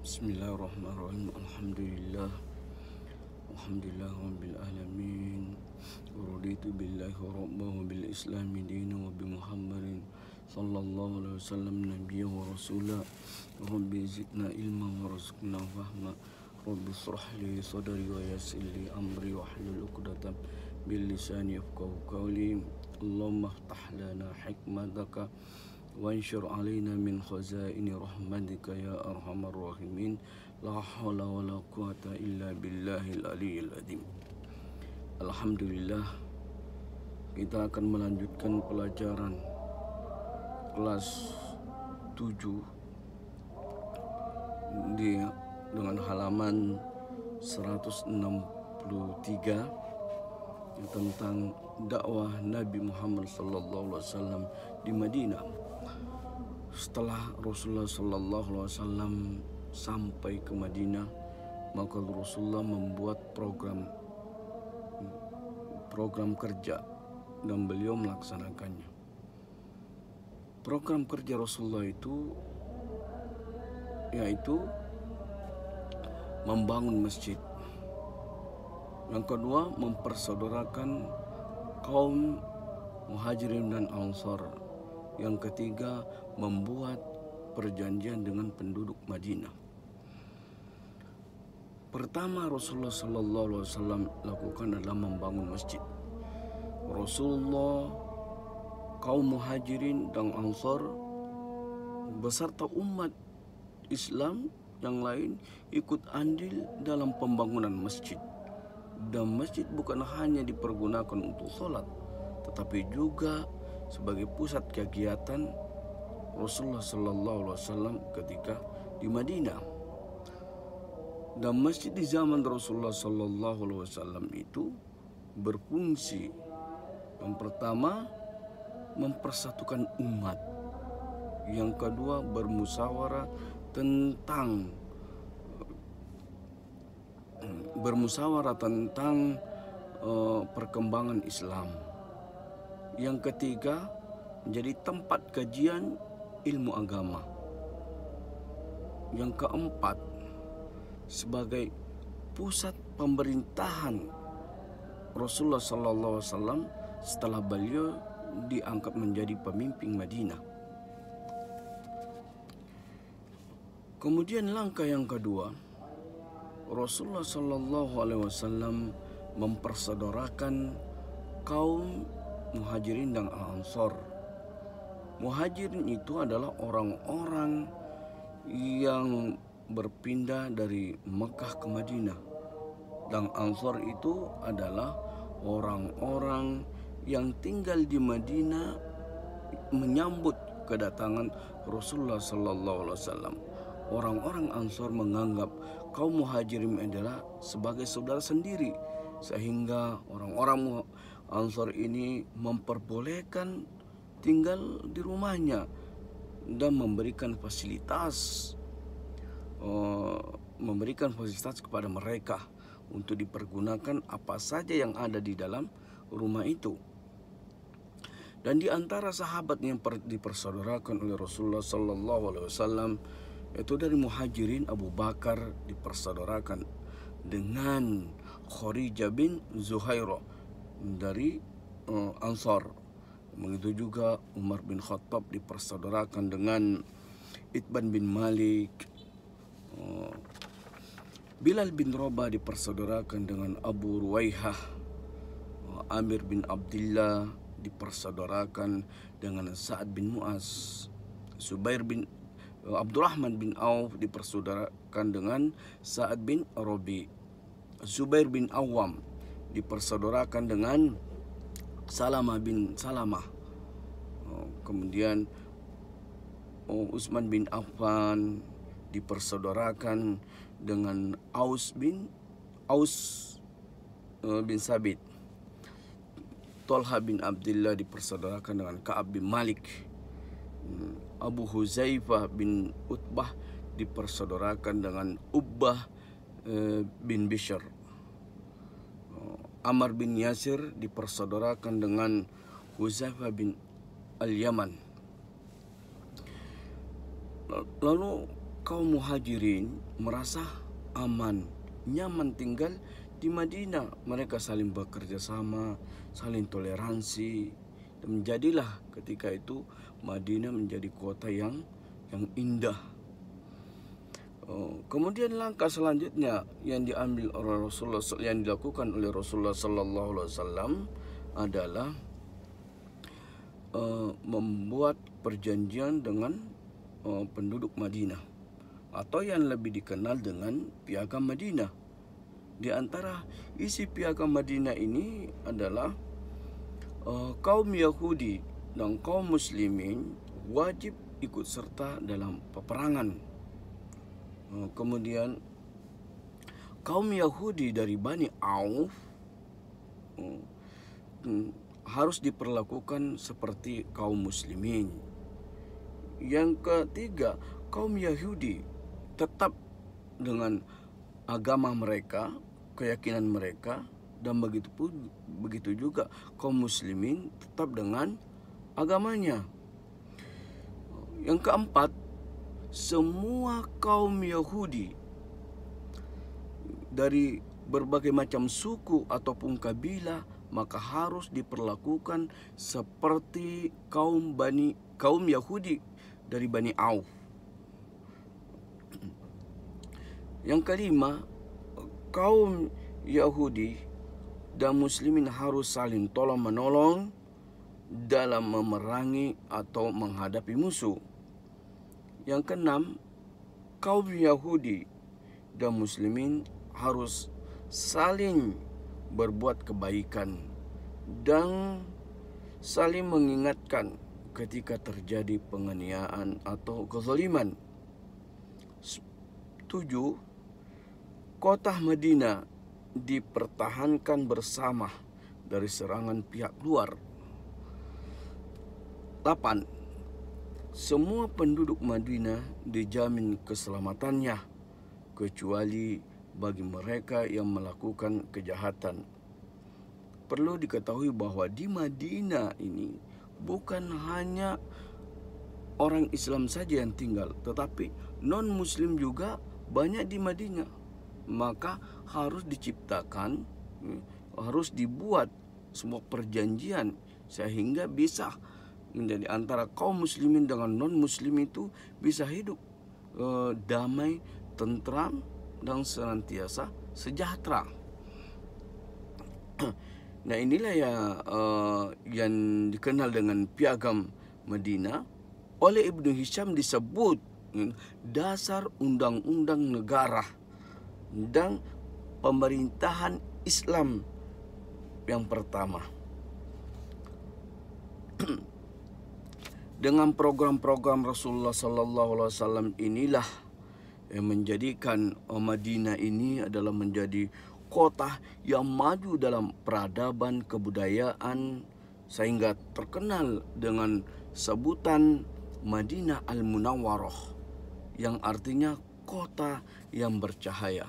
Bismillahirrahmanirrahim. Alhamdulillah rabbil alamin. Raditu billahi rabban wa bil islami dinan wa bi Muhammadin sallallahu alaihi wasallam nabiyyan wa rasula. Rabbi zidna ilma wa rizqna fahma. Rabbi israh li sadri wa yassir li amri wa hlul 'uqdatam bil lisani yafqahu qawli. Allahumma iftah lana hikmataka وانشر علينا من خزائن رحمتك يا أرحم الراحمين لا حول ولا قوة إلا بالله العلي العظيم. Alhamdulillah, kita akan melanjutkan pelajaran kelas 7 dengan halaman 163 tentang dakwah Nabi Muhammad SAW di Madinah. Setelah Rasulullah SAW sampai ke Madinah, maka Rasulullah membuat program kerja dan beliau melaksanakannya. Program kerja Rasulullah itu yaitu membangun masjid. Yang kedua, mempersaudarakan kaum Muhajirin dan Ansar. Yang ketiga, membuat perjanjian dengan penduduk Madinah. Pertama Rasulullah SAW lakukan adalah membangun masjid. Rasulullah, kaum Muhajirin dan Ansar beserta umat Islam yang lain ikut andil dalam pembangunan masjid. Dan masjid bukan hanya dipergunakan untuk sholat, tetapi juga sebagai pusat kegiatan Rasulullah SAW ketika di Madinah. Dan masjid di zaman Rasulullah SAW itu berfungsi, yang pertama mempersatukan umat, yang kedua bermusyawarah tentang perkembangan Islam. Yang ketiga, menjadi tempat kajian ilmu agama. Yang keempat, sebagai pusat pemerintahan Rasulullah SAW setelah beliau diangkat menjadi pemimpin Madinah. Kemudian langkah yang kedua, Rasulullah SAW mempersaudarakan kaum Muhajirin dan Ansar. Muhajirin itu adalah orang-orang yang berpindah dari Mekah ke Madinah, dan Ansar itu adalah orang-orang yang tinggal di Madinah menyambut kedatangan Rasulullah SAW. Orang-orang Ansar menganggap kaum Muhajirin adalah sebagai saudara sendiri, sehingga orang-orang Ansar ini memperbolehkan tinggal di rumahnya dan memberikan fasilitas kepada mereka untuk dipergunakan apa saja yang ada di dalam rumah itu. Dan di antara sahabat yang dipersaudarakan oleh Rasulullah SAW itu dari Muhajirin, Abu Bakar dipersaudarakan dengan Kharijah bin Zuhairah dari Ansar. Begitu juga Umar bin Khattab dipersaudarakan dengan Itban bin Malik. Bilal bin Rabah dipersaudarakan dengan Abu Ruwaihah. Amir bin Abdullah dipersaudarakan dengan Sa'ad bin Mu'az. Abdurrahman bin Auf dipersaudarakan dengan Sa'ad bin Rabi. Zubair bin Awam dipersaudarakan dengan Salamah bin Salamah. Kemudian Utsman bin Affan dipersaudarakan dengan Aus bin Sabit. Talha bin Abdullah dipersaudarakan dengan Ka'ab bin Malik. Abu Huzaifah bin Utbah dipersaudarakan dengan Ubbah bin Bishr. Ammar bin Yasir dipersaudarakan dengan Huzaifah bin Al-Yaman. Lalu kaum muhajirin merasa aman, nyaman tinggal di Madinah. Mereka saling bekerja sama, saling toleransi, dan menjadilah ketika itu Madinah menjadi kota yang indah. Kemudian langkah selanjutnya yang diambil oleh Rasulullah, yang dilakukan oleh Rasulullah Sallallahu Alaihi Wasallam adalah membuat perjanjian dengan penduduk Madinah, atau yang lebih dikenal dengan Piagam Madinah. Di antara isi Piagam Madinah ini adalah kaum Yahudi dan kaum Muslimin wajib ikut serta dalam peperangan. Kemudian kaum Yahudi dari Bani Auf harus diperlakukan seperti kaum Muslimin. Yang ketiga, kaum Yahudi tetap dengan agama mereka, keyakinan mereka, dan begitu juga kaum Muslimin tetap dengan agamanya. Yang keempat, semua kaum Yahudi dari berbagai macam suku ataupun kabilah maka harus diperlakukan seperti kaum Yahudi dari Bani Auf. Yang kelima, kaum Yahudi dan Muslimin harus saling tolong-menolong dalam memerangi atau menghadapi musuh. Yang keenam, kaum Yahudi dan Muslimin harus saling berbuat kebaikan dan saling mengingatkan ketika terjadi penganiayaan atau kezaliman. 7. Kota Madinah dipertahankan bersama dari serangan pihak luar. 8. Semua penduduk Madinah dijamin keselamatannya, kecuali bagi mereka yang melakukan kejahatan. Perlu diketahui bahwa di Madinah ini bukan hanya orang Islam saja yang tinggal, tetapi non-Muslim juga banyak di Madinah. Maka harus diciptakan, harus dibuat sebuah perjanjian sehingga bisa menjadi antara kaum muslimin dengan non-muslim itu bisa hidup damai, tentram, dan senantiasa sejahtera. Nah, inilah yang dikenal dengan Piagam Madinah. Oleh Ibnu Hisham disebut dasar undang-undang negara dan pemerintahan Islam yang pertama. Dengan program-program Rasulullah Sallallahu Alaihi Wasallam inilah yang menjadikan Madinah ini adalah menjadi kota yang maju dalam peradaban kebudayaan sehingga terkenal dengan sebutan Madinah Al-Munawwarah yang artinya kota yang bercahaya.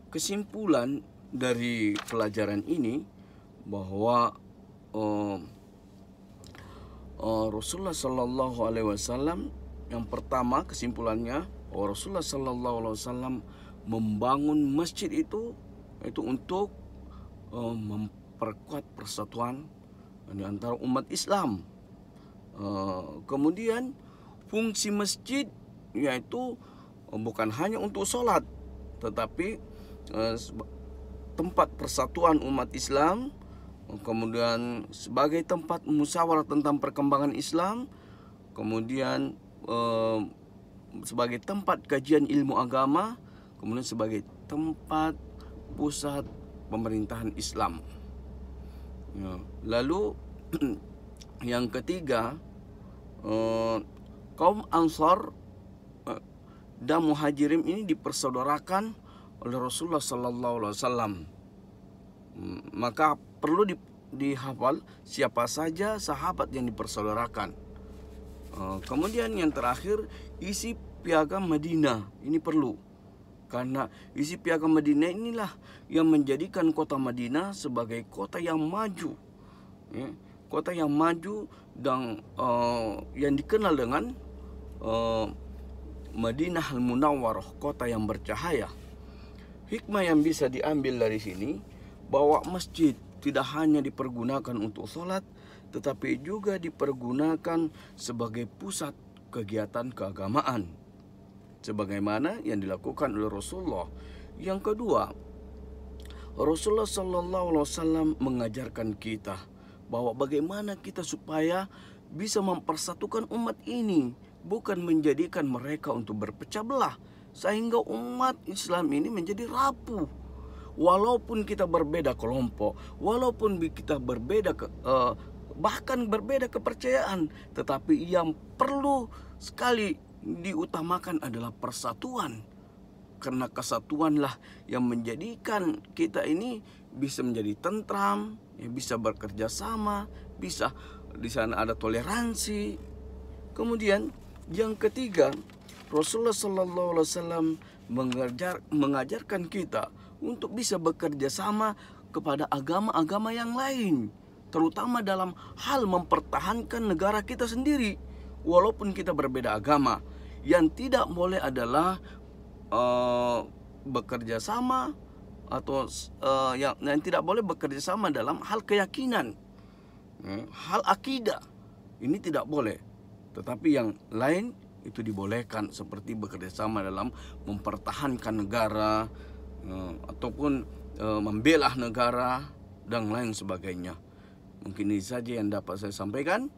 Kesimpulan dari pelajaran ini bahwa Rasulullah Sallallahu Alaihi Wasallam, yang pertama kesimpulannya, Rasulullah Sallallahu Alaihi Wasallam membangun masjid itu untuk memperkuat persatuan di antara umat Islam. Kemudian fungsi masjid yaitu bukan hanya untuk sholat, tetapi tempat persatuan umat Islam. Kemudian sebagai tempat musyawarah tentang perkembangan Islam, kemudian sebagai tempat kajian ilmu agama, kemudian sebagai tempat pusat pemerintahan Islam. Lalu yang ketiga, kaum Ansar dan Muhajirin ini dipersaudarakan oleh Rasulullah Sallallahu Alaihi Wasallam. Maka perlu dihafal siapa saja sahabat yang dipersaudarakan. Kemudian yang terakhir, isi Piagam Madinah ini perlu, karena isi Piagam Madinah inilah yang menjadikan kota Madinah sebagai kota yang maju, kota yang maju dan yang dikenal dengan Madinah Al-Munawwarah, kota yang bercahaya. Hikmah yang bisa diambil dari sini bahwa masjid tidak hanya dipergunakan untuk sholat, tetapi juga dipergunakan sebagai pusat kegiatan keagamaan, sebagaimana yang dilakukan oleh Rasulullah. Yang kedua, Rasulullah SAW mengajarkan kita bahwa bagaimana kita supaya bisa mempersatukan umat ini, bukan menjadikan mereka untuk berpecah belah, sehingga umat Islam ini menjadi rapuh. Walaupun kita berbeda kelompok, walaupun kita berbeda bahkan berbeda kepercayaan, tetapi yang perlu sekali diutamakan adalah persatuan. Karena kesatuanlah yang menjadikan kita ini bisa menjadi tentram, bisa bekerja sama, bisa di sana ada toleransi. Kemudian yang ketiga, Rasulullah SAW mengajarkan kita untuk bisa bekerja sama kepada agama-agama yang lain, terutama dalam hal mempertahankan negara kita sendiri. Walaupun kita berbeda agama, yang tidak boleh adalah bekerja sama atau yang tidak boleh bekerja sama dalam hal keyakinan, hal akidah, ini tidak boleh. Tetapi yang lain itu dibolehkan, seperti bekerja sama dalam mempertahankan negara, ataupun membela negara dan lain sebagainya. Mungkin ini saja yang dapat saya sampaikan.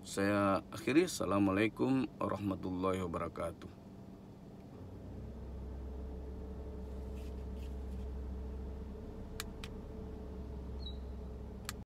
Saya akhiri. Assalamualaikum warahmatullahi wabarakatuh.